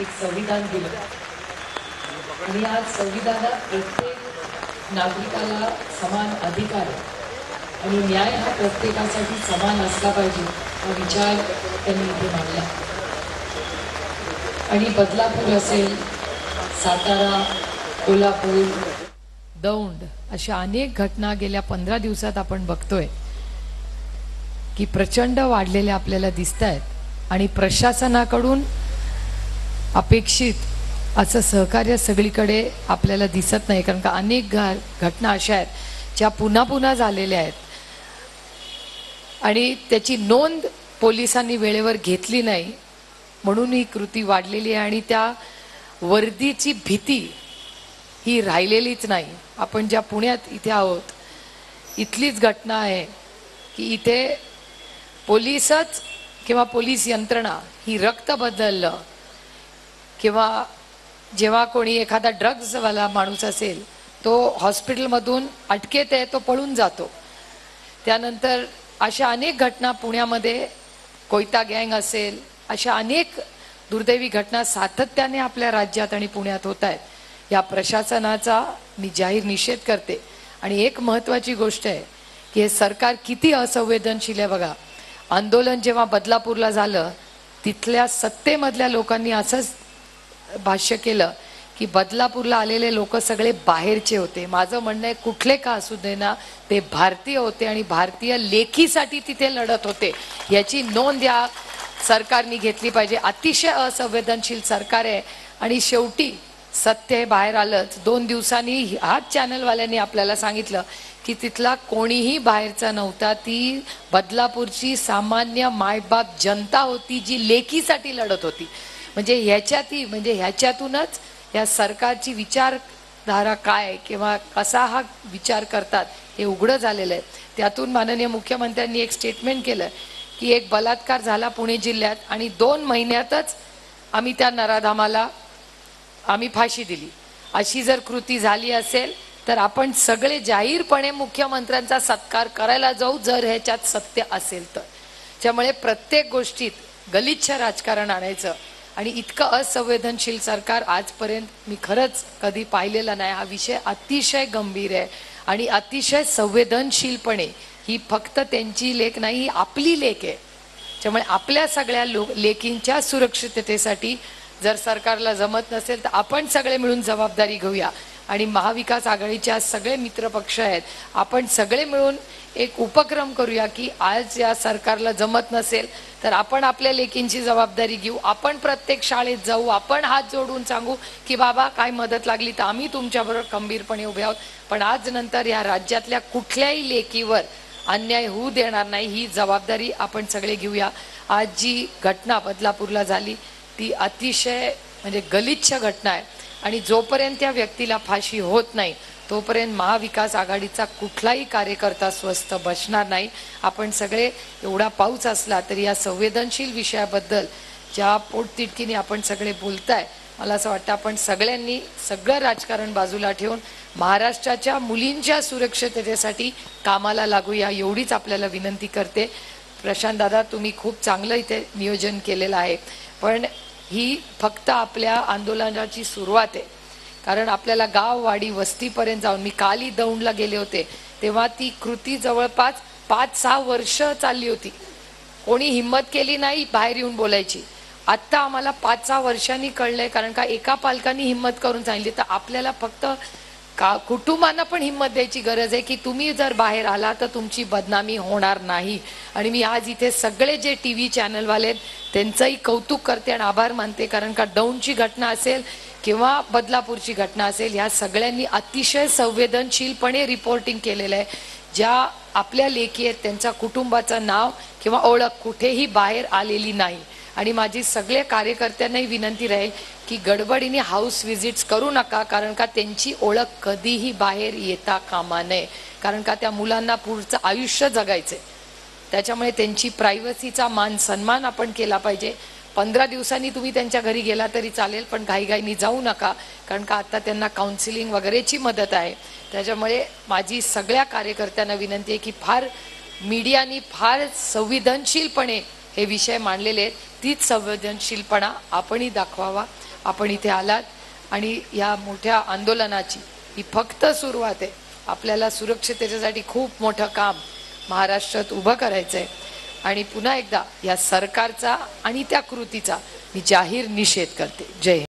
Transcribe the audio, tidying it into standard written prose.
एक संविधान दिलं आणि आज संविधानात प्रत्येक नागरिकाला समान अधिकार आहे आणि न्याय हा प्रत्येकासाठी समान असला पाहिजे हा विचार त्यांनी इथे मांडला। आणि बदलापूर असेल, सातारा, कोल्हापूर, दौंड अशा अनेक घटना गेल्या 15 दिवसात आपण बघतोय की प्रचंड वाढलेल्या आपल्याला दिसतायत आणि प्रशासनाकडून अपेक्षित असं सहकार्य सगळीकडे आपल्याला दिसत नाही, कारण का अनेक घटना अशा आहेत ज्या पुन्हा पुन्हा झालेल्या आहेत आणि त्याची नोंद पोलिसांनी वेळेवर घेतली नाही म्हणून ही कृती वाढलेली आहे आणि त्या वर्दीची भीती ही राहिलेलीच नाही। आपण ज्या पुण्यात इथे आहोत इथलीच घटना आहे की इथे पोलिसच किंवा पोलीस यंत्रणा ही रक्त बदललं किंवा जेव्हा कोणी एखादा ड्रग्सवाला माणूस असेल तो हॉस्पिटलमधून अटकेत आहे तो पळून जातो। त्यानंतर अशा अनेक घटना पुण्यामध्ये कोयता गँग असेल अशा अनेक दुर्दैवी घटना सातत्याने आपल्या राज्यात आणि पुण्यात होत आहेत। या प्रशासनाचा मी जाहीर निषेध करते आणि एक महत्त्वाची गोष्ट आहे की हे सरकार किती असंवेदनशील आहे बघा। आंदोलन जेव्हा बदलापूरला झालं तिथल्या सत्तेमधल्या लोकांनी असंच भाष्य केलं की बदलापूरला आलेले लोक सगळे बाहेरचे होते। माझं म्हणणं आहे कुठले का असू दे ना ते भारतीय होते आणि भारतीय लेखीसाठी तिथे लढत होते, याची नोंद या सरकारने घेतली पाहिजे। अतिशय असंवेदनशील सरकार आहे आणि शेवटी सत्य हे बाहेर आलंच। 2 दिवसांनी हाच चॅनलवाल्यांनी आपल्याला सांगितलं की तिथला कोणीही बाहेरचा नव्हता, ती बदलापूरची सामान्य मायबाप जनता होती जी लेखीसाठी लढत होती। म्हणजे ह्याच्यातूनच या सरकारची विचारधारा काय किंवा कसा हा विचार करतात हे उघडं झालेलं आहे। त्यातून माननीय मुख्यमंत्र्यांनी एक स्टेटमेंट केलं की एक बलात्कार झाला पुणे जिल्ह्यात आणि 2 महिन्यातच आम्ही त्या नराधामाला फाशी दिली। अशी जर कृती झाली असेल तर आपण सगळे जाहीरपणे मुख्यमंत्र्यांचा सत्कार करायला जाऊ जर ह्याच्यात सत्य असेल तर। त्यामुळे प्रत्येक गोष्टीत गलिच्छ राजकारण आणायचं आणि इतकं असंवेदनशील सरकार आजपर्यंत मी खरंच कधी पाहिलेला नाही। हा विषय अतिशय गंभीर आहे आणि अतिशय संवेदनशीलपणे ही फक्त त्यांची लेख नाही, ही आपली लेख आहे। त्यामुळे आपल्या सगळ्या लेकींच्या सुरक्षिततेसाठी जर सरकारला जमत नसेल तर आपण सगळे मिळून जबाबदारी घेऊया आणि महाविकास आघाडीच्या सगळे मित्रपक्ष आहेत आपण सगळे मिळून एक उपक्रम करूया की आज या सरकारला जमत नसेल तर आपण आपल्या लेकींची जबाबदारी घेऊ, आपण प्रत्येक शाळेत जाऊ, आपण हात जोडून सांगू की बाबा काय मदत लागली तर आम्ही तुमच्याबरोबर खंबीरपणे उभे आहोत, पण आज नंतर या राज्यातल्या कुठल्याही लेकीवर अन्याय होऊ देणार नाही ही जबाबदारी आपण सगळे घेऊया। आज जी घटना बदलापूरला झाली ती अतिशय म्हणजे गलिच्छ घटना आहे आणि जोपर्यंत त्या व्यक्तीला फाशी होत नाही तोपर्यंत महाविकास आघाडीचा कुठलाही कार्यकर्ता स्वस्थ बसणार नाही। आपण सगळे एवढा पाऊस असला तरी या संवेदनशील विषयाबद्दल ज्या पोटतिडकीने आपण सगळे बोलताय मला असं वाटतं आपण सगळ्यांनी सगळं राजकारण बाजूला ठेवून महाराष्ट्राच्या मुलींच्या सुरक्षिततेसाठी कामाला लागूया एवढीच आपल्याला विनंती करते। प्रशांत दादा तुम्ही खूप चांगलं इथे नियोजन केलेलं आहे, पण ही फक्त आपल्या आंदोलनाची सुरुवात आहे, कारण आपल्याला गाव वाडी वस्तीपर्यंत जाऊन मी काली दौंडला गेले होते तेव्हा ती कृती जवळपास 5-6 वर्ष चालली होती, कोणी हिम्मत केली नाही बाहेर येऊन बोलायची। आत्ता आम्हाला 5-6 वर्षांनी कळलंय, कारण का एका पालकांनी हिम्मत करून सांगितली तर आपल्याला फक्त कुटुंबांना पण हिम्मत द्यायची गरज आहे की तुम्ही जर बाहेर आला तर तुमची बदनामी होणार नाही। आणि मी आज इथे सगळे जे TV चॅनलवाले त्यांचंही कौतुक करते आणि आभार मानते, कारण का दौंडची घटना असेल किंवा बदलापूरची घटना असेल ह्या सगळ्यांनी अतिशय संवेदनशीलपणे रिपोर्टिंग केलेलं आहे। ज्या आपल्या लेखी आहेत त्यांच्या कुटुंबाचं नाव किंवा ओळख कुठेही बाहेर आलेली नाही आणि माझी सगळे कार्यकर्त्यांनाही विनंती राहील की गडबडीने हाऊस व्हिजिट्स करू नका, कारण का त्यांची ओळख कधीही बाहेर येता कामा नये, कारण का त्या मुलांना पुढचं आयुष्य जगायचे, त्याच्यामुळे त्यांची प्रायव्हसीचा मान सन्मान आपण केला पाहिजे। 15 दिवसांनी तुम्ही त्यांच्या घरी गेला तरी चालेल, पण घाईघाईनी जाऊ नका, कारण का आता त्यांना काउन्सिलिंग वगैरेची मदत आहे। त्याच्यामुळे माझी सगळ्या कार्यकर्त्यांना विनंती आहे की फार मीडियानी फार संवेदनशीलपणे हे विषय मांडलेले आहेत, तीच संवेदनशीलपणा आपणही दाखवावा. आपण इथे आलात आणि या मोठ्या आंदोलनाची ही फक्त सुरुवात आहे. आपल्याला सुरक्षिततेसाठी खूप मोठं काम महाराष्ट्रात उभं करायचं आहे. आणि पुन्हा एकदा या सरकारचा आणि त्या कृतीचा मी जाहीर निषेध करते. जय हिंद.